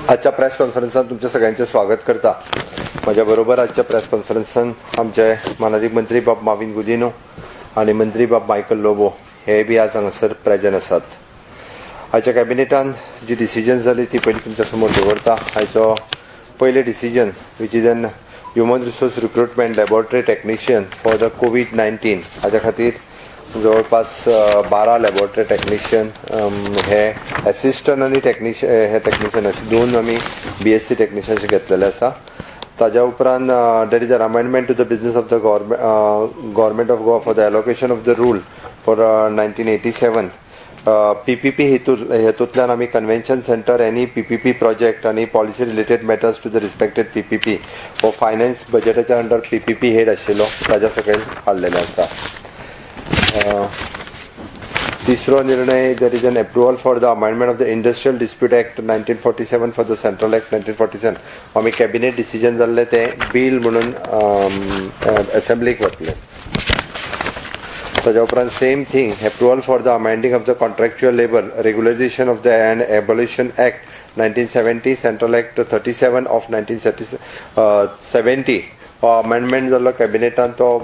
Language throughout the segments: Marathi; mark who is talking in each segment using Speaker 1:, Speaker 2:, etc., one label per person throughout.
Speaker 1: आजच्या प्रेस कॉन्फरन्सात तुमच्या सगळ्यांचे स्वागत करता. माझ्या बरोबर आजच्या प्रेस कॉन्फरन्सात आमचे माननीय मंत्री बाब माविन गुदिनो आणि मंत्री बाब मायकल लोबो हे बी आज हांगासर प्रेजेंट आसात. आजच्या कॅबिनेटान जी डिसिजन जाली ती पयली तुमच्या समोर दवरता. आयचो पयले decision which is an human resource recruitment laboratory technician for the कोविड-19. हाच्या खातीर जवळपास 12 लॅबोरेटरी टेक्निशियन हे एसिस्टंट आणि टेक्निशियन असे दोन आमी BSc टेक्निशियन्स घेतलेले आसा. ताज्या उपरांत there is an amendment to the business of the government of Goa for the allocation of the rule for 1987. PPP हेतूंतल्यान आमी convention centre any PPP project आणि policy related matters to the respected PPP हो फायनान्स बजेटाच्या अंडर PPP हेड आशिल्लो ताज्या सकयल हाडलेलो आसा. तिसरो निर्णय there is an approval for the amendment of the industrial dispute act 1947 for the central act 1947. आमी कॅबिनेट डिसिजन जाल्ले ते बिल म्हणून असेंब्लीक वतले. ताज्या उपरांत same thing approval for the amending of the contractual labour regulation of the end abolition act 1970 central act 37 of 1970 amendment जाल्लो कॅबिनेटान तो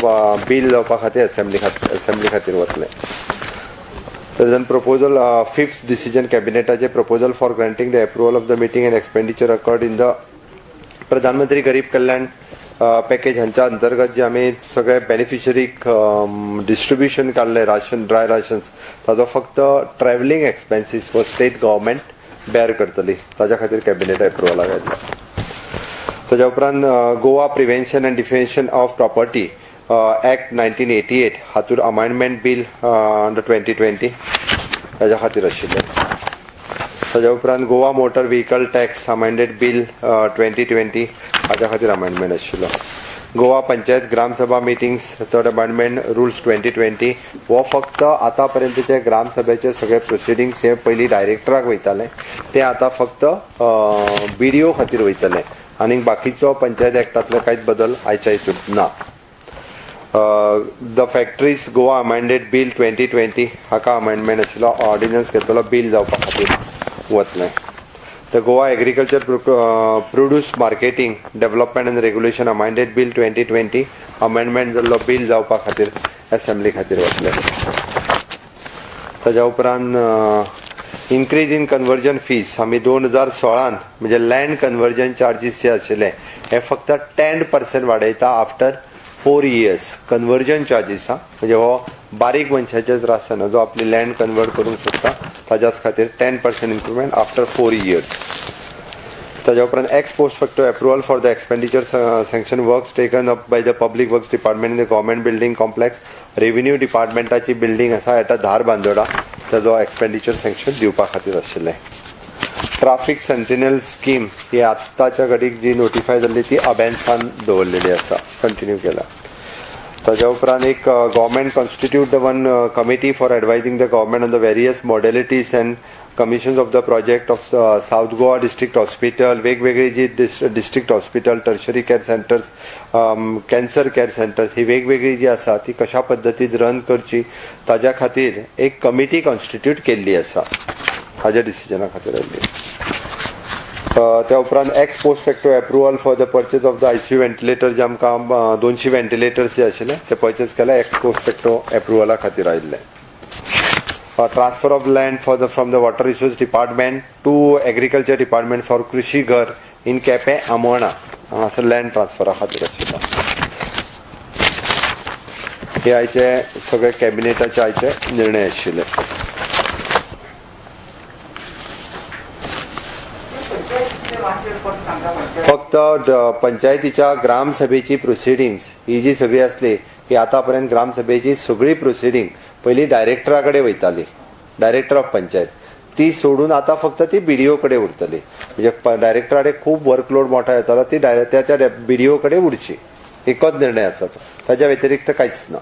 Speaker 1: बिल जावपा खातीर असेंब्ली खातीर वतले. There is a proposal, fifth decision कॅबिनेटाचे proposal for granting the approval of the meeting and expenditure occurred in the प्रधानमंत्री गरीब कल्याण पॅकेज हांच्या अंतर्गत जे आमी सगळे बेनिफिशरीक डिस्ट्रीब्युशन काडले राशन ड्राय राशन्स ताजो फक्त travelling expenses for state government बेर करतली. ताज्या खातीर कॅबिनेट अप्रुवलाक येतले. ताज्या उपरांत Goa prevention and defacement of property act 1988 हातूंत अमेंडमेंट बिल अंडर 2020 ताज्या खातीर आशिल्ले. ताज्या उपरांत Goa motor vehicle tax amended bill 2020 हाच्या खातीर अमेंडमेंट आशिल्लो. गोवा पंचायत ग्रामसभा मिटिंग्स थर्ड अमेंडमेंट रुल्स 2020 हो फक्त आतां पर्यंतचे ग्रामसभेचे सगळे प्रोसिडींग्स हे पयलीं डायरेक्टराक वयताले ते आतां फक्त BDO खातीर वयतले आनी बाकीचो पंचायत एक्टांतले कांयच बदल आयच्या हितूंत ना. The factories Goa amended bill 2020 हाका अमेंडमेंट आशिल्लो ऑर्डिनन्स घेतलो बिल जावपा खातीर वतले. The Goa agriculture produce marketing development and regulation amended bill 2020 amendment जाल्लो बिल जावपा खातीर असेंब्ली खातीर वतले. ताज्या उपरांत इन्क्रीज इन कन्वर्जन फीज आमी 2016 म्हणजे लँड कन्वर्जन चार्जीस जे आशिल्ले हे फक्त 10% वाडयता आफ्टर 4 years. कन्वर्जन चार्जीस म्हणजे हो बारीक मनशाचे त्रास जाना जो आपली लँड कन्वर्ट करूंक सोदता ताज्याच खातीर 10% इम्प्रुवमेंट आफ्टर 4 years. ताज्या उपरांत ex post facto approval for the expenditure sanction works taken up by the public works department in the government building complex. Revenue डिपार्टमेंटाची बिल्डिंग आसा एटा धार बांदोडा ताजो एक्सपेंडिचर सँक्शन दिवपा खातीर आशिल्लें. ट्राफिक सेंटिनल स्कीम ही आत्ताच्या घडीक जी नोटिफाय जाल्ली ती अबेन्सान दवरलेली आसा कंटिन्यू केला. ताज्या उपरांत एक government constitute the one committee for advising the government on the various modalities and commissions of the project of south Goa district hospital वेगवेगळी जी district hospital tertiary care centres cancer care centres ही वेगवेगळी जी आसा ती कशा पद्दतीन रन करची ताज्या खातीर एक कमिटी कॉन्स्टिट्यूट केल्ली आसा हाज्या डिसिजना खातीर आयिल्ली. त्या उपरांत ex post facto approval for the purchase of the ICU ventilator जे आमकां 200 व्हेंटिलेटर्स जे आशिल्ले ते परचेज केले एक्स पोस्ट फॅक्टो अप्रुवला खातीर आयिल्ले. Transfer of land from the water resource department to agriculture department for कृषी घर इन केपें आमोणा हांगासर लँड ट्रान्सफरा खातीर आशिल्लो. हे आयचे सगळे कॅबिनेटाचे आयचे निर्णय आशिल्ले. फक्त पंचायतीच्या ग्रामसभेची प्रोसिडींग्स ही जी सगळी असली ही आतापर्यंत ग्रामसभेची सगळी प्रोसिडींग पहिली डायरेक्टरा कडेन वयताली डायरेक्टर ऑफ पंचायत ती सोडून आता फक्त ती BDO कडेन उरतली. म्हणजे डायरेक्टरा कडेन खूप वर्कलोड मोठा येतालो ती त्या BDO कडेन उरची एकच निर्णय आसा तो ताच्या व्यतिरिक्त कांयच ना.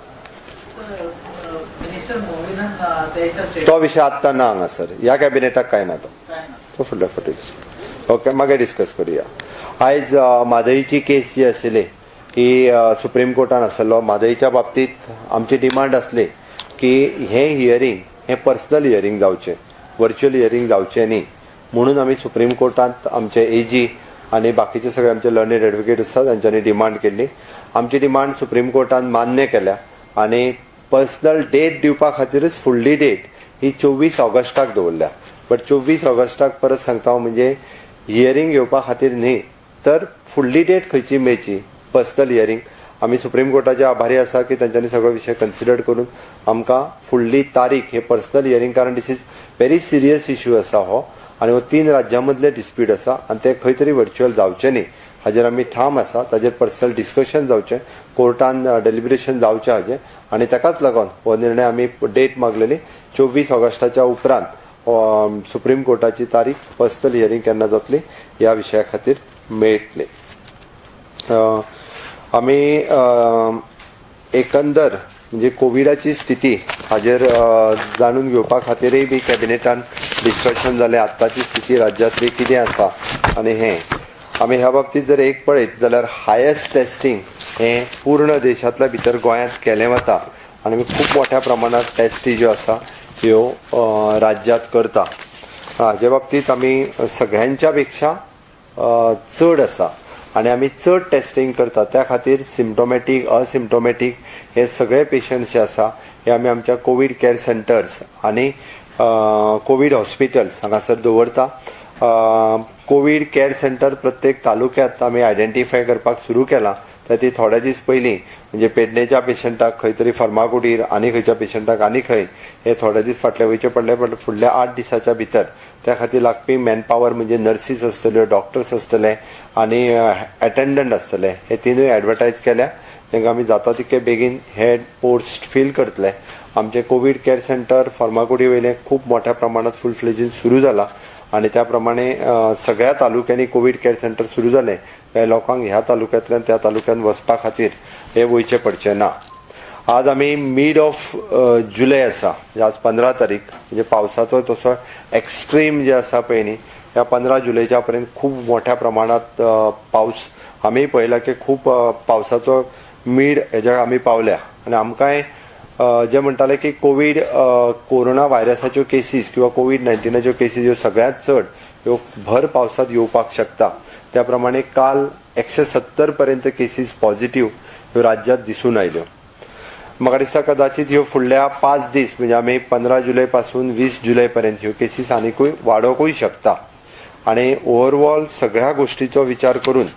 Speaker 1: तो विषय आत्ता ना हांगासर ह्या कॅबिनेटाक काय ना तो फुडल्या फावटी ओके मागीर डिस्कस करूया. आयज म्हादईची केस जी आशिल्ली ही सुप्रीम कोर्टान आसलो. म्हादईच्या बाबतीत आमची डिमांड आसली की हे हियरींग हे पर्सनल हियरींग जावचें, वर्च्युअल हियरींग जावचें न्ही. म्हणून आम्ही सुप्रीम कोर्टात आमचे एजी आणि बाकीचे सगळे आमचे लर्नेड एडवोकेट आसात तांच्यांनी डिमांड केली. आमची डिमांड सुप्रीम कोर्टान मान्य केल्या आणि पर्सनल डेट दिवपा खातीरच फुडली डेट ही 24 ऑगस्टाक दवरल्या. बट 24 ऑगस्टाक परत सांगता हांव म्हणजे हियरिंग घेवपा खातीर न्ही तर फुडली डेट खंयची मेळची पर्सनल हियरिंग. आम्ही सुप्रीम कोर्टाचे आभारी आसा की तांच्यांनी सगळो विशय कन्सिडर करून आमकां फुडली तारीख हे पर्सनल हियरिंग, कारण दिस इज व्हेरी सिरियस इश्यू आसा हो आनी हो 3 राज्यां डिस्प्यूट आसा आनी ते खंय तरी व्हर्च्युअल जावचे न्ही हाजेर आमी ठाम आसा. ताजेर पर्सनल डिस्कशन जावचें, कोर्टान डेलिब्रेशन जावचें हाजें आनी ताकाच लागून हो निर्णय आमी डेट मागलेली 24 ऑगस्टाच्या उपरांत सुप्रीम कोर्टाची तारीख पर्सनल हियरिंग केन्ना जातली ह्या विशया खातीर मेळटली. आमी एकंदर म्हणजे कोविडाची स्थिती हाजेर जाणून घेवपा खातीरय बी कॅबिनेटान डिस्कशन जालें. आत्ताची स्थिती राज्यांतली कितें आसा आनी हें आमी ह्या बाबतींत जर एक पळयत जाल्यार हायस्ट टेस्टिंग हें पूर्ण देशांतल्या भितर गोंयांत केलें वता आनी आमी खूब मोठ्या प्रमाणात टेस्टी ज्यो आसा ह्यो राज्यांत करता. हाजे बाबतींत आमी सगळ्यांच्या पेक्षा चड आसा आनी आमी चड टेस्टिंग करता. त्या खातीर सिम्टोमॅटीक असिम्टोमॅटीक हे सगळे पेशंट्स जे आसा हे आमी आमच्या कोवीड केअर सेंटर्स आनी कोवीड हॉस्पिटल्स हांगासर दवरता. कोवीड केअर सेंटर प्रत्येक तालुक्यांत आमी आयडेंटिफाय करपाक सुरू केला. ती थोडे दीस पयलीं म्हणजे पेडणेच्या पेशंटाक खंय तरी फर्मागुडीर आनी खंयच्या पेशंटाक आनी खंय हे थोडे दीस फाटले वयचे पडले. बट फुडल्या 8 दिसाच्या भितर त्या खातीर लागपी मॅनपावर म्हणजे नर्सीस आसतल्यो, डॉक्टर्स आसतले आनी अटेंडंट आसतले हे तिनूय एडवर्टायज केल्या. तांकां आमी जाता तितके बेगीन हे पोस्ट फील करतले. आमचे कोवीड केअर सेंटर फर्मागुडी वयले खूब मोठ्या प्रमाणात फूल फ्लेजीन सुरू जाला आनी त्या प्रमाणे सगळ्या तालुक्यांनी कोवीड केअर सेंटर सुरू जाले. काही लोकांक ह्या तालुक्यांतल्यान त्या तालुक्यान वचपा खातीर हे वयचे पडचे ना. आज आमी मिड ऑफ जुलय आसा, आज 15 तारीख म्हणजे पावसाचो तसो एक्स्ट्रीम जे आसा पळय न्ही ह्या 15 जुलयच्या पर्यंत खूब मोठ्या प्रमाणात पावस आमी पळयला की खूब पावसाचो मिड हेज्या आमी पावल्या आनी आमकांय जे म्हणटाले की कोरोना व्हायरसाच्यो केसीस किंवा कोविड-19च्यो केसीस ह्यो सगळ्यांत चड ह्यो भर पावसात येवपाक शकता. त्या प्रमाणे काल 170 पर्यंत केसीस पॉझिटिव्ह ह्यो राज्यांत दिसून आयल्यो. म्हाका दिसता कदाचित ह्यो फुडल्या 5 दीस म्हणजे आमी 15 जुलय पासून 20 जुलय पर्यंत ह्यो केसीस आनीकूय वाडोवंकूय शकता. आनी ओवरऑल सगळ्या गोष्टीचो विचार करून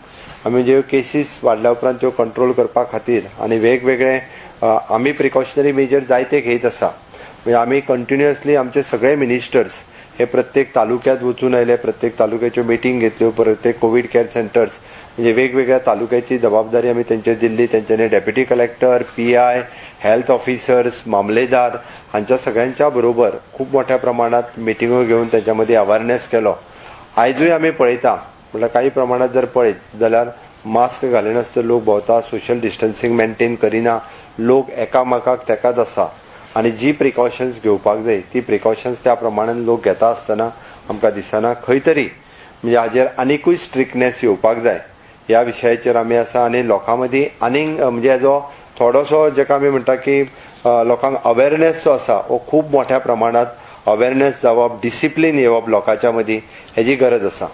Speaker 1: आमी ज्यो केसीस वाडल्या उपरांत त्यो कंट्रोल करपा खातीर आनी वेगवेगळे आमी प्रिकॉशनरी मेजर जायते घेयत आसा. म्हणजे आमी कंटिन्युअसली आमचे सगळे मिनिस्टर्स हे प्रत्येक तालुक्यात वचून आयले, प्रत्येक तालुक्याच्यो मिटींग घेतल्यो, प्रत्येक कोवीड केअर सेंटर्स म्हणजे वेगवेगळ्या तालुक्याची जबाबदारी आमी तेंचेर दिल्ली. तेंच्यांनी deputy collector, PI, health officers, मामलेदार हांच्या सगळ्यांच्या बरोबर खूब मोठ्या प्रमाणात मिटिंगो घेवन तेंच्या मदीं अवेअरनेस केलो. आयजूय आमी पळयता म्हटल्यार काही प्रमाणात जर पळयत जाल्यार मास्क घालिनासतना लोक भोंवता, सोशल डिस्टन्सिंग मेंटेन करिना, लोक एकामेकाक तेकाच आसा आनी जी प्रिकॉशन्स घेवपाक जाय ती प्रिकॉशन्स त्या प्रमाणान लोक घेता आसतना आमकां दिसना खंय तरी म्हणजे हाजेर आनिकूय स्ट्रिक्टनेस येवपाक जाय ह्या विशयाचेर आमी आसा. आनी लोकां मदीं आनीक म्हणजे हेजो थोडोसो जेका आमी म्हणटा की लोकांक अवेअरनेस जो आसा हो खूब मोठ्या प्रमाणात अवेअरनेस जावप, डिसिप्लीन येवप लोकांच्या मदीं हेजी गरज आसा.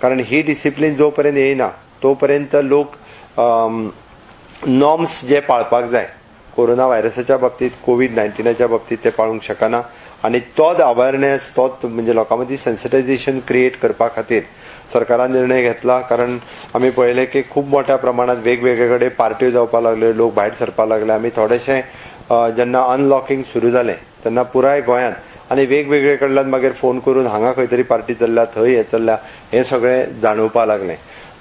Speaker 1: कारण ही डिसिप्लीन जो पर्यंत येयना तो पर्यंत लोक नॉर्म्स जे पाळपाक जाय कोरोना व्हायरसाच्या बाबतीत, कोविड-19च्या बाबतीत ते पाळूंक शकना. आनी तोच अवेअरनेस तोच म्हणजे लोकां मदीं सेन्सिटायझेशन क्रिएट करपा खातीर सरकारान निर्णय घेतला. कारण आमी पळयलें की खूब मोठ्या प्रमाणात वेगवेगळे कडेन पार्ट्यो जावपाक लागल्यो, लोक भायर सरपाक लागले. आमी थोडेशे जेन्ना अनलॉकिंग सुरू जालें तेन्ना पुराय गोंयांत आनी वेगवेगळे कडल्यान मागीर फोन करून हांगा खंय तरी पार्टी चल्ल्या, थंय हें चल्ल्या हें सगळें जाणवपाक लागलें.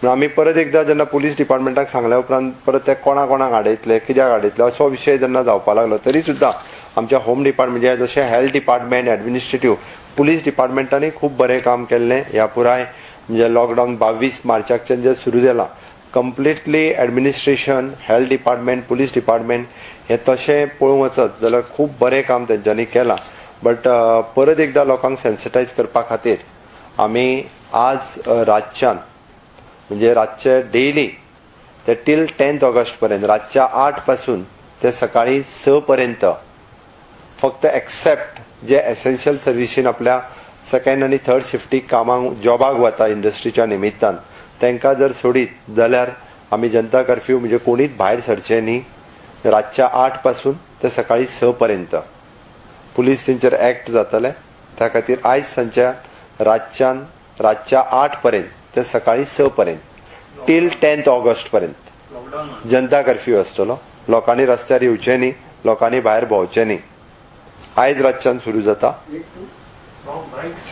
Speaker 1: आमी परत एकदां जेन्ना पुलीस डिपार्टमेंटाक सांगल्या उपरांत परत ते कोणाक आडयतले, कित्याक आडयतले असो विशय जेन्ना जावपाक लागलो तरी सुद्दां आमच्या होम डिपार्टमेंट म्हणजे जशें हेल्थ डिपार्टमेंट, एडमिनिस्ट्रेटिव्ह, पुलीस डिपार्टमेंटांनी खूब बरें काम केल्लें. ह्या पुराय म्हणजे लॉकडावन 22 मार्चाच्यान जे सुरू जाला completely administration, health department, police department हे तशें पळोवंक वचत जाल्यार खूब बरें काम तेंच्यांनी केलां. बट परत एकदां लोकांक सेन्सिटायज करपा खातीर आमी आज रातच्यान म्हणजे रातचे डेली ते टील 10 ऑगस्ट पर्यंत रातच्या 8 पासून ते सकाळी 6 पर्यंत फक्त एक्सेप्ट जे एसेन्शियल सर्विसीन आपल्या सेकंड आनी थर्ड शिफ्टीक कामाक जॉबाक वता इंडस्ट्रीच्या निमित्तान तांकां जर सोडीत जाल्यार आमी जनता कर्फ्यू म्हणजे कोणीच भायर सरचे न्ही रातच्या 8 पासून ते सकाळी 6 पर्यंत पुलीस तेंचेर एक्ट जातले त्या खातीर आयज सांच्या रातच्या 8 पर्यंत ते सकाळी 6 पर्यंत टील 10th ऑगस्ट पर्यंत जनता कर्फ्यू आसतलो लोकांनी रस्त्यार येवचें न्ही लोकांनी भायर भोंवचें न्ही आयज रातच्यान सुरू जाता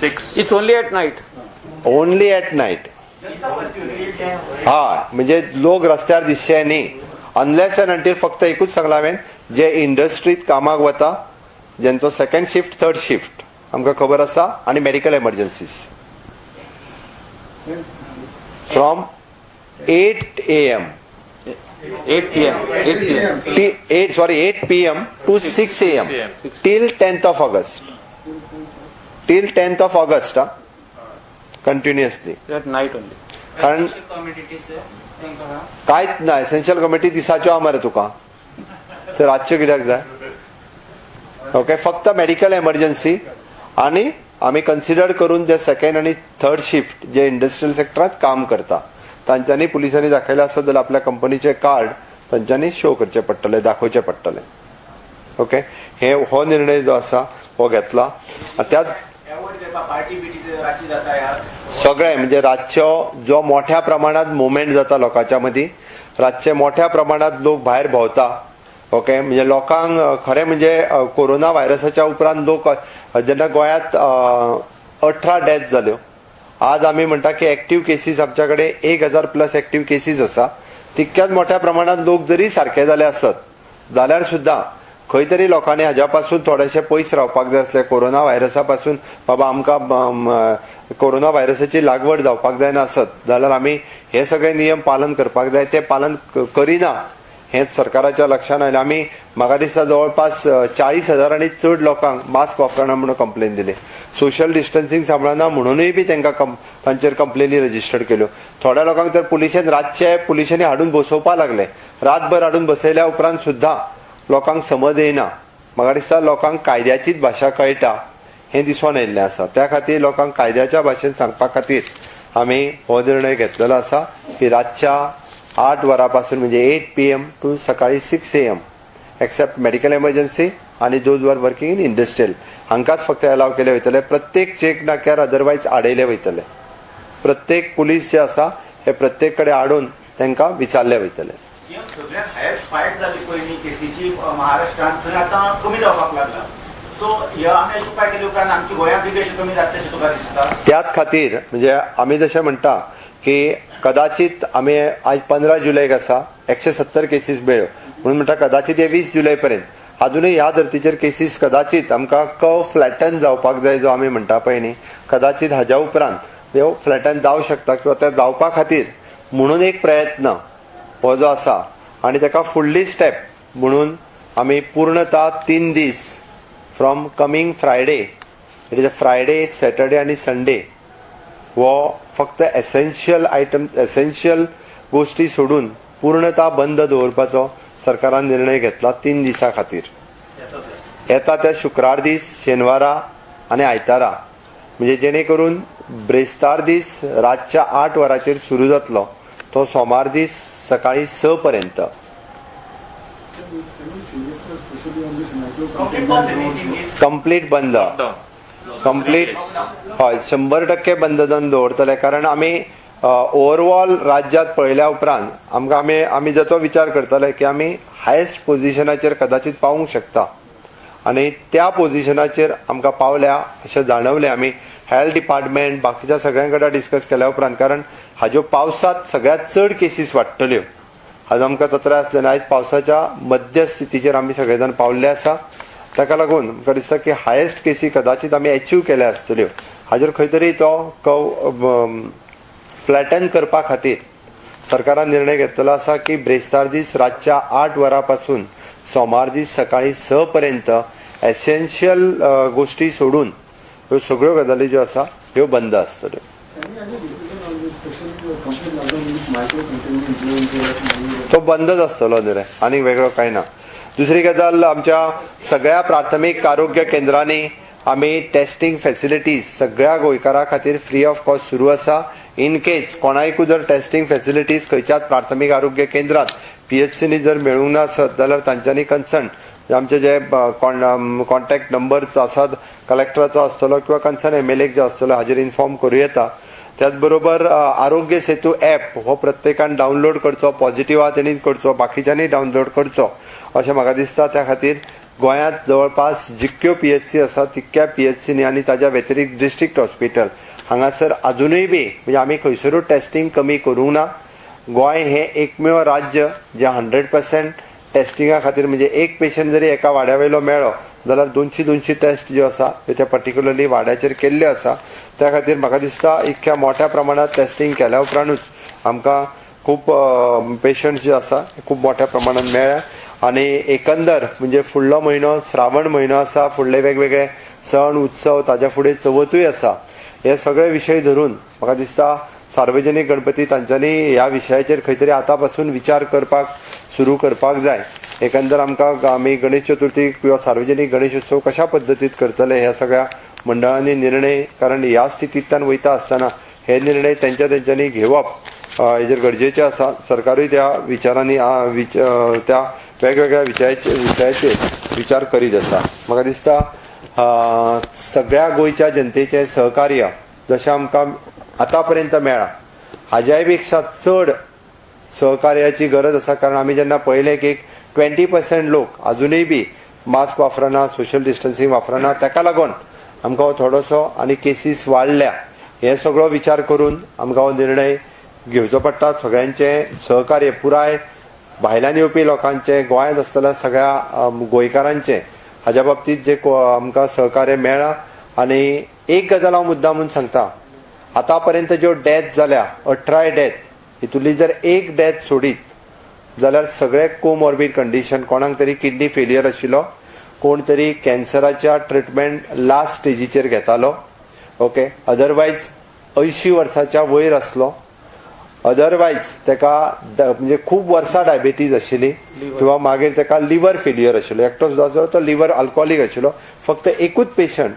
Speaker 2: 6. It's only at night.
Speaker 1: Only at night हा म्हणजे लोक रस्त्यार दिसचे न्ही अनलेस अँड अंटील फक्त एकूच सांगला हांवें जे इंडस्ट्रीत कामाक वता जेंचो सेकंड शिफ्ट थर्ड शिफ्ट आमकां खबर आसा आनी medical एमर्जन्सीज from 8 AM
Speaker 2: 8 p.m.
Speaker 1: 8 PM to 6 AM till 10th of August. Till 10th of August, continuously.
Speaker 2: At night only.
Speaker 1: कारण कांयच ना एसेन्शियल कमिटी दिसाच्यो आहा मरे तुका ते रातच्यो कित्याक जाय ओके फक्त मेडिकल एमर्जन्सी आनी आमी कन्सिडर करून जे सेकंड आनी थर्ड शिफ्ट जे इंडस्ट्रियल सेक्टरांत काम करता तांच्यांनी पुलिसांनी दाखयलें आसत जाल्यार आपल्या कंपनीचे कार्ड तांच्यांनी शो करचे पडटले दाखोवचे पडटले ओके हो निर्णय जो आसा हो घेतला त्याच सगळे म्हणजे रातच्यो जो मोठ्या प्रमाणात मुवमेंट जाता लोकांच्या मदीं रातचे मोठ्या प्रमाणात लोक भायर भोंवता ओके म्हणजे लोकांक खरें म्हणजे कोरोना व्हायरसाच्या उपरांत लोक जेन्ना गोंयांत 18 डेथ जाल्यो आज आमी म्हणटा की एक्टिव्ह केसीस आमच्या कडेन 1000+ एक्टिव्ह केसीस आसा तितक्याच मोठ्या प्रमाणात लोक जरी सारखे जाले आसत जाल्यार सुद्दां खंय तरी लोकांनी हाज्या पासून थोडेशे पयस रावपाक जाय आसले कोरोना व्हायरसा पासून बाबा आमकां कोरोना व्हायरसाची लागवड जावपाक जायना आसत जाल्यार आमी हे सगळे नियम पालन करपाक जाय ते पालन करिना हेच सरकाराच्या लक्षांत आयलें आमी म्हाका दिसता जवळपास 40,000 चड लोकांक मास्क वापरना म्हणून कंप्लेन दिली सोशल डिस्टन्सिंग सांबाळना म्हणूनय बी तांकां तांचेर कंप्लेनी रजिस्टर केल्यो थोड्या लोकांक तर पुलिसांनी हाडून बसोवपाक लागले रातभर हाडून बसयल्या उपरांत सुद्दां लोकांक समज येना म्हाका दिसता लोकांक कायद्याचीच भाशा कळटा हें दिसून येयल्लें आसा त्या खातीर लोकांक कायद्याच्या भाशेन सांगपा खातीर आमी हो निर्णय घेतलेलो आसा की रातच्या 8 वरां पासून म्हणजे 8 PM टू सकाळी 6 AM एक्सेप्ट मेडिकल एमर्जन्सी आनी those were working in industrial हांकांच फक्त अलाव केले वयतले प्रत्येक चेक नाक्यार अदरवायज आडयले वयतले प्रत्येक पुलीस जे आसा हे प्रत्येक कडेन हाडून तांकां विचारले वयतले
Speaker 3: सगळ्यात हायस्ट स्पायक जाली पयलीं केसीची महाराष्ट्रांत थंय आतां कमी जावपाक लागला सो हे आमी अशें उपाय केले उपरांत आमच्या गोंयांत कितें अशें कमी जाता तशें तुका दिसता
Speaker 1: त्याच खातीर म्हणजे आमी जशें म्हणटा की कदाचित आमी आज 15 जुलैक आसा 170 केसीस मेळ्यो म्हणून म्हणटा कदाचित हे 20 जुलै पर्यंत अजूनय ह्या धर्तीचेर केसीस कदाचित आमकां कर्व फ्लॅटन जावपाक जाय जो आमी म्हणटा पळय न्ही कदाचित हाज्या उपरांत ह्यो फ्लॅटन जावं शकता किंवा ते जावपा खातीर म्हणून एक प्रयत्न हो जो आसा आनी ताका फुडली स्टेप म्हणून आमी पूर्णता 3 दीस from coming Friday it is a Friday Saturday आनी संडे हो फक्त एसेन्शियल गोष्टी सोडून पूर्णता बंद दवरपाचो सरकारान निर्णय घेतला 3 दिसां खातीर येता त्या शुक्रार दीस शेनवारा आनी आयतारा म्हणजे जेणे करून ब्रेस्तार दीस रातच्या 8 वरांचेर सुरू जातलो तो सोमार दीस सकाळी 6 पर्यंत कंप्लीट बंद कंप्लीट हय 100% बंद जावन दवरतले कारण आमी ओवरऑल राज्यांत पळयल्या उपरांत आमकां आमी जाचो विचार करतले की आमी हायस्ट पोझिशनाचेर कदाचित पावूंक शकता आनी त्या पोझिशनाचेर आमकां पावल्या अशें जाणवलें आमी हेल्थ डिपार्टमेंट बाकीच्या सगळ्यां कडेन डिस्कस केल्या उपरांत कारण हाज्यो पावसांत सगळ्यात चड केसीस वाडटल्यो आज आमकां तत्र आसलें आयज पावसाच्या मध्य स्थितीचेर आमी सगळे जाण पावल्ले आसा ताका लागून म्हाका दिसता की हायस्ट केसी कदाचित आमी अचीव केल्या आसतल्यो हाजेर खंय तरी तो फ्लॅटन करपा खातीर सरकारान निर्णय घेतलेलो आसा की ब्रेस्तार दीस रातच्या 8 वरां पासून सोमार दीस सकाळी 6 पर्यंत एसेन्शियल गोष्टी सोडून ह्यो सगळ्यो गजाली ज्यो आसा ह्यो बंद आसतल्यो तो बंदच आसतलो न्ही रे आनीक वेगळो कांय ना दुसरी गजाल आमच्या सगळ्या प्राथमीक आरोग्य केंद्रांनी आमी टेस्टिंग फॅसिलिटीज सगळ्या गोंयकारां खातीर फ्री ऑफ कॉस्ट सुरू आसा. इन केस कोणायकूय जर टेस्टिंग फॅसिलिटीज खंयच्याच प्राथमीक आरोग्य केंद्रात PHCनी जर मेळूंक ना आसत जाल्यार तांच्यांनी कन्सर्न आमचे जे कॉन्टॅक्ट नंबर्स आसात कलेक्टराचो आसतलो किंवा कन्सर्न MLA जो आसतलो हाजेर इन्फॉर्म करूं येता. त्याच बरोबर आरोग्य सेतू ॲप हो प्रत्येकान डावनलोड करचो, पॉझिटिव्ह आहा तेणीच करचो, बाकीच्यांनी डावनलोड करचो अशें म्हाका दिसता. त्या खातीर गोंयांत जवळपास जितक्यो PHC आसा तितक्या PHCनी आनी ताज्या व्यतिरिक्त डिस्ट्रिक्ट हॉस्पिटल हांगासर अजुनूय बी म्हणजे आमी खंयसरूच टेस्टिंग कमी करूंक ना. गोंय हें एकमेव राज्य जे 100% टेस्टिंगा खातीर म्हणजे एक पेशंट जरी एका वाड्यावयलो मेळ्ळो जाल्यार 200 टेस्ट ज्यो आसा त्यो पर्टिक्युलरली वाड्याचेर केल्ल्यो आसा. त्या खातीर म्हाका दिसता इतक्या मोठ्या प्रमाणात टेस्टिंग केल्या उपरांतूच आमकां खूब पेशंट्स जे आसा खूब मोठ्या प्रमाणात मेळ्ळ्या. आनी एकंदर म्हणजे फुडलो म्हयनो श्रावण म्हयनो आसा, फुडले वेगवेगळे सण उत्सव ताज्या फुडें चवथूय आसा. हे सगळे विशय धरून म्हाका दिसता सार्वजनीक गणपती तांच्यांनी ह्या विशयाचेर खंय तरी आतां पासून विचार करपाक सुरू करपाक जाय. एकंदर आमी गणेश चतुर्थी किंवा सार्वजनीक गणेश उत्सव कशा पद्दतीत करतले ह्या सगळ्या मंडळांनी निर्णय, कारण ह्या स्थितींतल्यान वयता आसतना हे निर्णय तेंच्यांनी घेवप हेजेर गरजेचें आसा. सरकारूय त्या विचारांनी त्या वेगवेगळ्या विशयाचेर विचार करीत आसा. म्हाका दिसता सगळ्या गोंयच्या जनतेचें सहकार्य जशें आमकां आतां पर्यंत मेळ्ळां हाज्याय पेक्षा चड सहकार्याची गरज आसा. कारण आमी जेन्ना पळयलें की 20% लोक अजुनूय बी मास्क वापरना, सोशल डिस्टन्सिंग वापरना, ताका लागून आमकां हो थोडोसो आनी केसीस वाडल्या. हे सगळो विचार करून आमकां हो निर्णय घेवचो पडटा. सगळ्यांचें सहकार्य पुराय भायल्यान येवपी लोकांचें, गोंयांत आसतल्या सगळ्या गोंयकारांचें हाज्या बाबतींत जे आमकां सहकार्य मेळ्ळां. आनी एक गजाल हांव मुद्दामून सांगता, आतां पर्यंत ज्यो डेथ जाल्या 18 डेथ हितूंतली जर एक डेथ सोडीत जाल्यार सगळे कोमॉर्बीड कंडिशन, कोणाक तरी किडनी फेलियर आशिल्लो, कोण तरी कॅन्सराच्या ट्रिटमेंट लास्ट स्टेजीचेर घेतालो, ओके, अदरवायज 80 वर्साच्या वयर आसलो, अदरवायज ताका म्हणजे खूब वर्सां डायबिटीज आशिल्ली किंवा मागीर ताका लिवर फेलियर आशिल्लो, एकटो सुद्दां आसलो तो लिवर अल्कोहोलीक आशिल्लो. फक्त एकूच पेशंट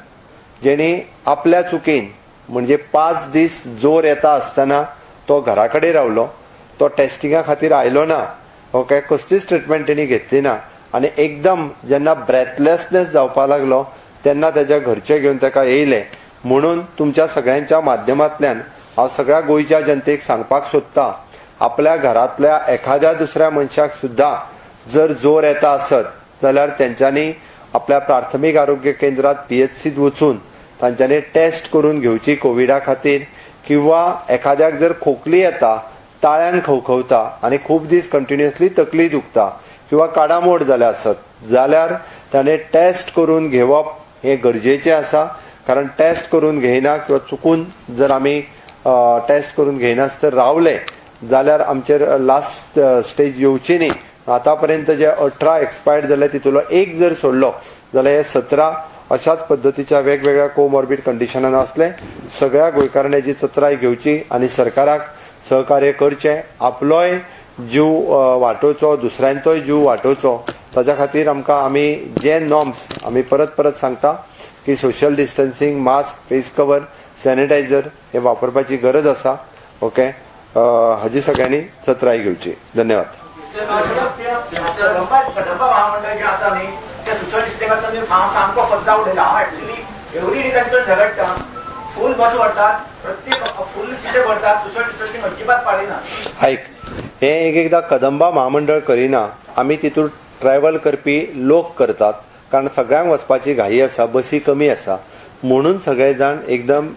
Speaker 1: जेणी आपल्या चुकीन म्हणजे 5 दीस जोर येता आसतना तो घरा कडेन रावलो, तो टेस्टिंगा खातीर आयलो ना, ओके, कसलीच ट्रिटमेंट तेणी घेतली ना. आनी एकदम जेन्ना ब्रेथलेसनेस जावपाक लागलो तेन्ना ताच्या घरचे घेवन ताका येयले. म्हणून तुमच्या सगळ्यांच्या माध्यमांतल्यान हांव सगळ्या गोंयच्या जनतेक सांगपाक सोदतां, आपल्या घरांतल्या एखाद्या दुसऱ्या मनशाक सुद्दां जर जोर येता आसत जाल्यार तेंच्यांनी आपल्या प्राथमीक आरोग्य केंद्रात PHCत वचून तांच्यांनी टेस्ट करून घेवची कोविडा खातीर. किंवा एखाद्याक जर खोकली येता, ताळ्यान खवखवता आनी खूब दीस कंटिन्युअसली तकली दुखता किंवा काडामोड जाल्या आसत जाल्यार ताणें टेस्ट करून घेवप हें गरजेचें आसा. कारण टेस्ट करून घेयना किंवा चुकून जर आमी टेस्ट करून घेयनासतना रावले जाल्यार आमचेर लास्ट स्टेज येवची न्ही. आतां पर्यंत जे 18 एक्सपायर्ड जाले तितूंतलो एक जर सोडलो जाल्यार हे 17 अशाच पद्दतीच्या वेगवेगळ्या कोमॉर्बीड कंडिशनान आसले. सगळ्या गोंयकारांनी हेची चत्राय घेवची आनी सरकाराक सहकार्य करचें. आपलोय जीव वाटोवचो, दुसऱ्यांचोय जीव वाटोवचो. ताच्या खातीर आमकां आमी जे नॉर्म्स आमी परत परत सांगता की social distancing, mask, face cover, sanitiser हे वापरपाची गरज आसा. ओके, हाजी सगळ्यांनी चत्राय घेवची. धन्यवाद.
Speaker 3: कदंबा महामंडळ जे आसा न्ही त्या सोशल डिस्टन्सिंगांतल्यान हांव सामको फज्जा उडयला. हांव एक्चुअली एवरी डे तांचे झगडटा, फूल बस व्हरतात, प्रत्येक फूल सिटे भरतात, सोशल डिस्टन्सिंग अजिबात पाळिना.
Speaker 1: आयक, हे एकदां कदंबा महामंडळ करिना, आमी तितून ट्रॅव्हल करपी लोक करतात. कारण सगळ्यांक वचपाची घाई आसा, बसी कमी आसा, म्हणून सगळे जाण एकदम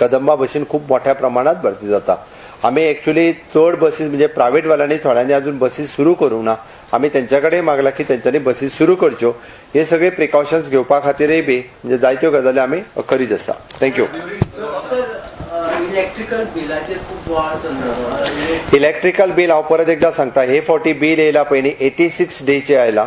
Speaker 1: कदंबा बसीन खूब मोठ्या प्रमाणात भरती जाता. आमी एक्चुअली चड बसीस म्हणजे प्रायव्हेट वाल्यांनी थोड्यांनी अजून बसीस सुरू करूंक ना. आमी तेंच्या कडेन मागला की तेंच्यांनी बसीस सुरू करच्यो. हे सगळे प्रिकॉशन्स घेवपा खातीरय बी म्हणजे जायत्यो गजाली आमी करीत आसा. थँक्यू. इलेक्ट्रिकल बील हांव परत एकदां सांगता, हे फावटी बील येयला पळय न्ही 86 डेचे आयला,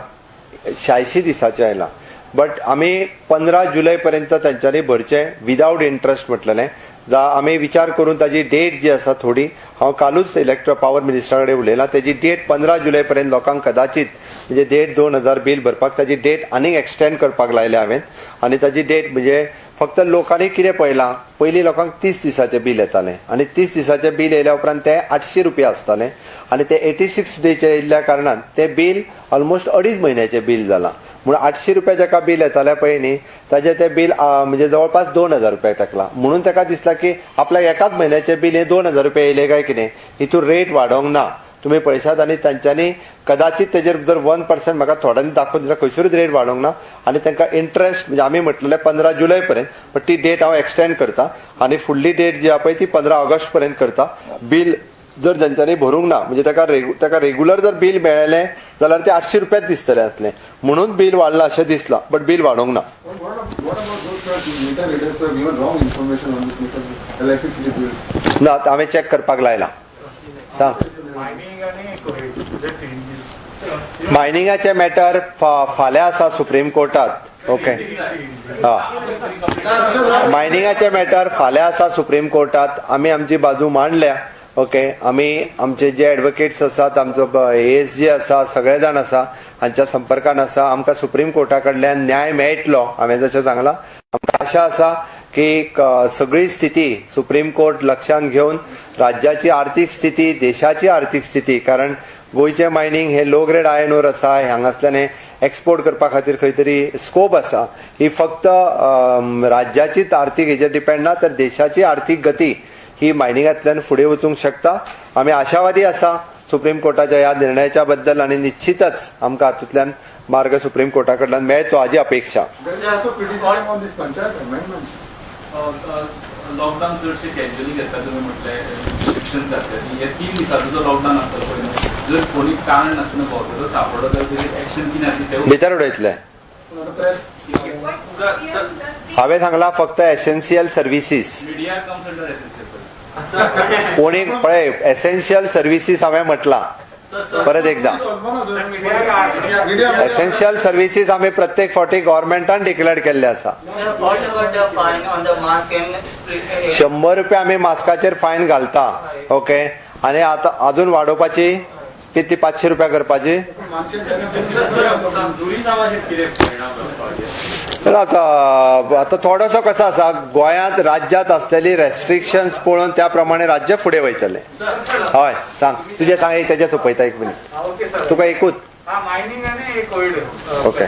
Speaker 1: 86 दिसाचें आयला. बट आमी 15 जुलय पर्यंत तेंच्यांनी भरचें विदाउट इंट्रस्ट म्हटलेलें. आमी विचार करून ताजी डेट जी आसा थोडी हांव कालूच पावर मिनिस्टरा कडेन उलयलां ताजी डेट 15 जुलय पर्यंत लोकांक कदाचित म्हणजे 1,500-2,000 बिल भरपाक ताजी डेट आनीक एक्सटेंड करपाक लायल्या हांवें आनी ताजी डेट म्हणजे फक्त लोकांनी कितें पळयलां पयलीं लोकांक 30 दिसाचें बिल येतालें आनी 30 दिसाचें बिल येयल्या उपरांत तें 800 रुपया आसतालें आनी तें 86 डेचे येयल्ल्या कारणान तें बिल ऑलमोस्ट 2.5 म्हयन्याचें बिल जालां म्हणून 800 रुपया जाका बिल येतालें पळय न्ही ताजें तें बिल म्हणजे जवळपास 2,000 रुपया तेकलां म्हणून ताका दिसलां की आपल्याक एकाच म्हयन्याचें बिल हें 2,000 रुपया येयलें काय कितें हितून रेट वाडोवंक ना तुम्ही पळयशात आनी तांच्यांनी कदाचित तेजेर जर 1% म्हाका थोड्यांनी दाखोवन दिल्यार खंयसरूच रेट वाडोवंक ना आनी तांकां इंट्रस्ट म्हणजे आमी म्हटलेलें 15 जुलय पर्यंत बट ती डेट हांव एक्सटेंड करता आनी फुडली डेट जी आहा पळय ती 15 ऑगस्ट पर्यंत करता बिल जर जांच्यांनी भरूंक ना म्हणजे ताका रेग्युलर जर बिल मेळ्ळें जाल्यार ते 800 रुपयाच दिसतलें आसलें म्हणून बिल वाडलां अशें दिसलां बट बिल वाडोवंक ना ना हांवें चॅक करपाक लायलां सांग मायनिंगाचे मॅटर फाल्यां आसा सुप्रीम कोर्टात ओके मायनिंगाचे मॅटर फाल्यां आसा सुप्रीम कोर्टात आमी आमची बाजू मांडल्या ओके आमी आमचे जे एडवोकेट्स आसात आमचो ASG आसा सगळे जाण आसा हांच्या संपर्कान आसा आमकां सुप्रीम कोर्टा कडल्यान न्याय मेळटलो हांवें जशें सांगलां आमकां आशा आसा की सगळी स्थिती सुप्रीम कोर्ट लक्षांत घेवन राज्याची आर्थीक स्थिती देशाची आर्थीक स्थिती कारण गोंयचें मायनींग हे लो ग्रेड आयर्न ओर आसा हांगासल्यान एक्सपोर्ट करपा खातीर खंय तरी स्कोप आसा ही फक्त राज्याचीच आर्थीक हेजेर डिपेंड ना तर देशाची आर्थीक गती ही मायनिंगांतल्यान फुडें वचूंक शकता आमी आशावादी आसा सुप्रीम कोर्टाच्या ह्या निर्णयाच्या बद्दल आनी निश्चितच आमकां हातूंतल्यान मार्ग सुप्रीम कोर्टा कडल्यान मेळचो हाची अपेक्षा
Speaker 4: लॉकडाऊन चडशे कॅज्युअली घेता तुमी म्हटलें रिस्ट्रिक्शन जातले हे 3 दिसाचो जो लॉकडाऊन आसलो पळय जर कोणी कारण नासतना भोंवतलो सापडलो जाल्यार एक्शन कितें आसली तें
Speaker 1: भितर उडयतले हांवें सांगलां फक्त essential services
Speaker 4: media comes under essential
Speaker 1: कोणी पळय एसेन्शियल सर्विसीस हांवें म्हटलां परत एकदा एसेन्शियल सर्विसीस आमी प्रत्येक फावटी गव्हर्मेंटान डिक्लेअर केल्ले आसा 100 रुपया आमी मास्काचेर फायन घालता ओके आनी आतां अजून वाडोवपाची किती 500 रुपया करपाची तर आता थोडोसो कसो आसा गोंयांत राज्यांत असलेली रेस्ट्रिक्शन्स पळोवन त्या प्रमाणे राज्य फुडें वयतले हय सांग तुजें सांग तेजें सोंपयता 1 मिनीट तुका एकूच ओके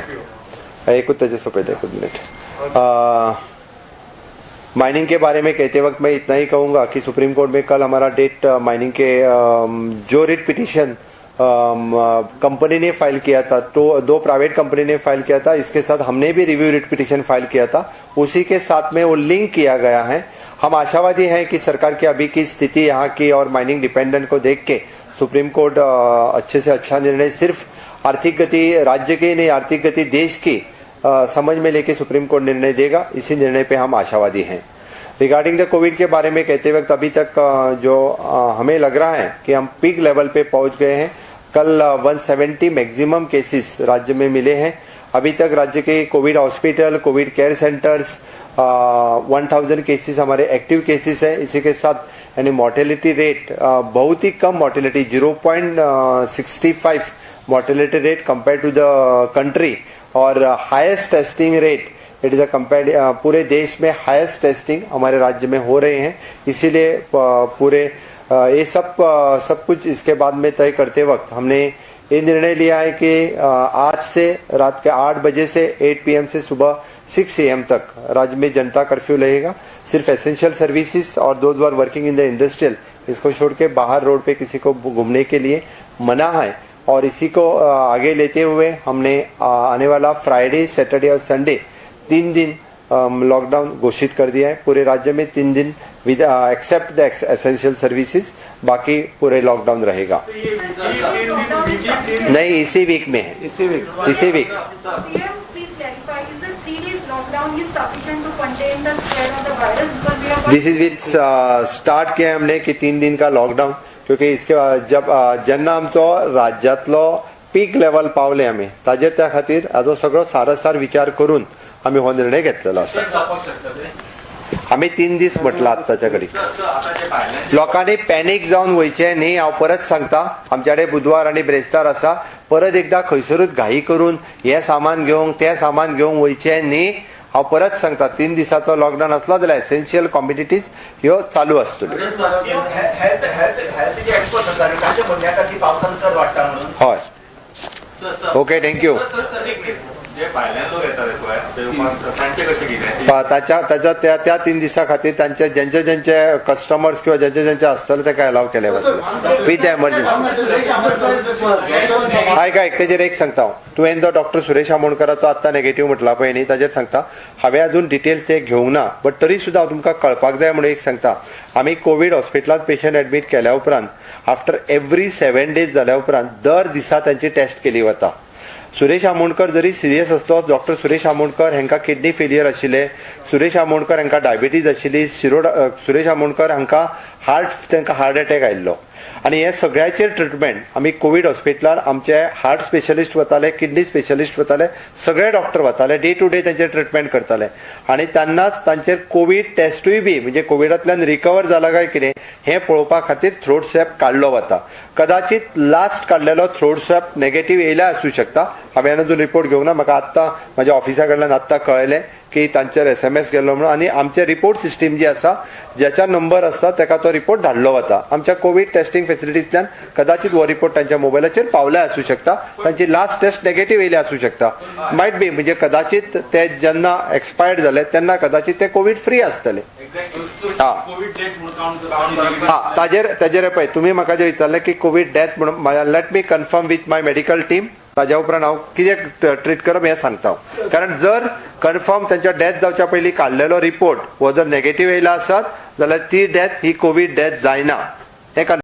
Speaker 1: एकूच तेजें सोंपयता 1 मिनीट माइनिंग के बारे में कहते वक्त मैं इतना ही कहूँगा कि सुप्रीम कोर्ट में कल हमारा डेट माइनिंग के जो रिट पिटीशन कंपनी ने फाइल किया था तो 2 प्राइवेट कंपनी ने फाइल किया था इसके साथ हमने भी रिव्यू रिट पिटीशन फाइल किया था उसी के साथ में वो लिंक किया गया है हम आशावादी हैं कि सरकार की अभी की स्थिति यहाँ की और माइनिंग डिपेंडेंट को देख के सुप्रीम कोर्ट अच्छे से अच्छा निर्णय सिर्फ आर्थिक गति राज्य की नहीं आर्थिक गति देश की समझ में लेके सुप्रीम कोर्ट निर्णय देगा इसी निर्णय पे हम आशावादी हैं रिगार्डिंग द कोविड के बारे में कहते वक्त अभी तक जो हमें लग रहा है कि हम पीक लेवल पे पहुंच गए हैं कल 170 मैक्सिमम केसेस राज्य में मिले हैं अभी तक राज्य के Covid hospital Covid care centres 1000 cases हमारे एक्टिव केसेस हैं इसी के साथ यानी मोर्टेलिटी रेट बहुत ही कम mortality 0.65 mortality rate compare to the country और highest testing rate it is a compared पूरे देश में हाईएस्ट टेस्टिंग हमारे राज्य में हो रहे हैं इसीलिए पूरे ये सब कुछ इसके बाद में तय करते वक्त हमने ये निर्णय लिया है कि आज से रात के 8 बजे से 8 PM से सुबह 6 AM तक राज्य में जनता कर्फ्यू रहेगा सिर्फ एसेंशियल सर्विसेज और those are working in the industrial इसको छोड़ के बाहर रोड पे किसी को घूमने के लिए मना है और इसी को आगे लेते हुए हमने आने वाला फ्राइडे सैटरडे और संडे 3 दिन लॉकडाउन घोषित कर दिया है पूरे राज्य में 3 दिन विद एक्सेप्ट द एसेंशियल सर्विसेज बाकी पूरे लॉकडाउन रहेगा नहीं इसी वीक में है इसी week this is with start किया हमने कि 3 दिन का लॉकडाउन क्योंकि इसके जब जेन्ना आमचो राज्यांतलो पीक लेवल पावले आमी ताजेर त्या खातीर हाजो सगळो सारसार विचार करून आमी हो निर्णय घेतलेलो आसा आम्ही 3 दीस म्हटलं आत्ताच्या घडी. लोकांनी पॅनिक जावन वयचे न्ही. हांव परत सांगता, आमच्याकडे बुधवार आणि ब्रेस्तार आसा. परत एकदा खंयसरूच घाई करून हे सामान घेवंक तें सामान घेवंक वयचे न्ही. हांव परत सांगता, 3 दिसाचो लॉकडावन असलो जाल्यार एसेन्शियल कॉम्युनिटीज ह्यो चालू आसतल्यो.
Speaker 3: हेल्थ जे एक्सपर्ट आसा तांचे म्हणणे आसा की पावसान चड वाडटा म्हणून.
Speaker 1: हय. Okay, thank you.
Speaker 5: जे भायल्यान लोक येतात पळय तांचे कशें कितें
Speaker 1: त्या 3 दिसा खातीर तांचे ज्यांचे कस्टमर्स किंवा ज्यांचे आसतले तेका अलाव केले वतले विथ एमर्जन्सी. आयका, तेजेर एक सांगता हांव. तुवें जो डॉक्टर सुरेश आमोणकराचो आत्तां नेगेटिव्ह म्हटला पळय न्ही, ताजेर सांगता. हांवें अजून डिटेल्स ते घेवंक ना, बट तरी सुद्दां हांव तुमकां कळपाक जाय म्हणून एक सांगता. आमी कोवीड हॉस्पिटलांत पेशंट एडमीट केल्या उपरांत आफ्टर एवरी 7 days जाल्या उपरांत दर दिसा तांची टेस्ट केली वता. सुरेश आमोणकर जरी सिरियस असलो, डॉक्टर सुरेश आमोणकर हांकां किडनी फेलियर आशिल्ले, सुरेश आमोणकर हांकां डायबिटीज आशिल्ली, सुरेश आमोणकर हांकां हार्ट अटॅक आयिल्लो, आणि हे सगळ्याचेर ट्रिटमेंट आमी कोवीड हॉस्पिटलांत आमचे हार्ट स्पेशलिस्ट वताले, किडनी स्पेशलिस्ट वताले, सगळे डॉक्टर वताले, डे टू डे तांचेर ट्रिटमेंट करताले. आणि तेन्नाच तांचेर कोवीड टेस्टूय बी म्हणजे कोविडांतल्यान रिकवर जाला काय कितें हें पळोवपा खातीर थ्रोट स्वॅब काडलो वता. कदाचित लास्ट काडलेलो थ्रोट स्वॅब नेगेटिव्ह येयला आसूं शकता. हांवें अजून रिपोर्ट घेवंक ना. म्हाका आत्तां म्हाज्या ऑफिसा कडल्यान आत्तां कळयलें की तांचेर SMS गेल्लो म्हणून, आनी आमचे रिपोर्ट सिस्टीम जी आसा, ज्याचा नंबर आसता ताका तो रिपोर्ट धाडलो वता. आमच्या कोवीड टेस्टिंग फेसिलिटींतल्यान कदाचित हो रिपोर्ट तांच्या मोबायलाचेर पावला आसूं शकता. तांची लास्ट टेस्ट नेगेटिव्ह येयली आसूं शकता. मायट बी म्हणजे कदाचित ते जेन्ना एक्सपायर्ड जाले तेन्ना कदाचित ते कोवीड फ्री आसतले. ताजेर पळय, तुमी म्हाका जे विचारलें की कोवीड डेथ म्हणून, let me confirm with my medical team. ताज्या उपरांत हांव कितें ट्रीट करप हें सांगता. कारण जर कन्फर्म त्यांच्या डेथ जावच्या पयलीं काडलेलो रिपोर्ट हो जर नेगेटिव्ह येयला आसत जाल्यार ती डेथ ही कोवीड डेथ जायना.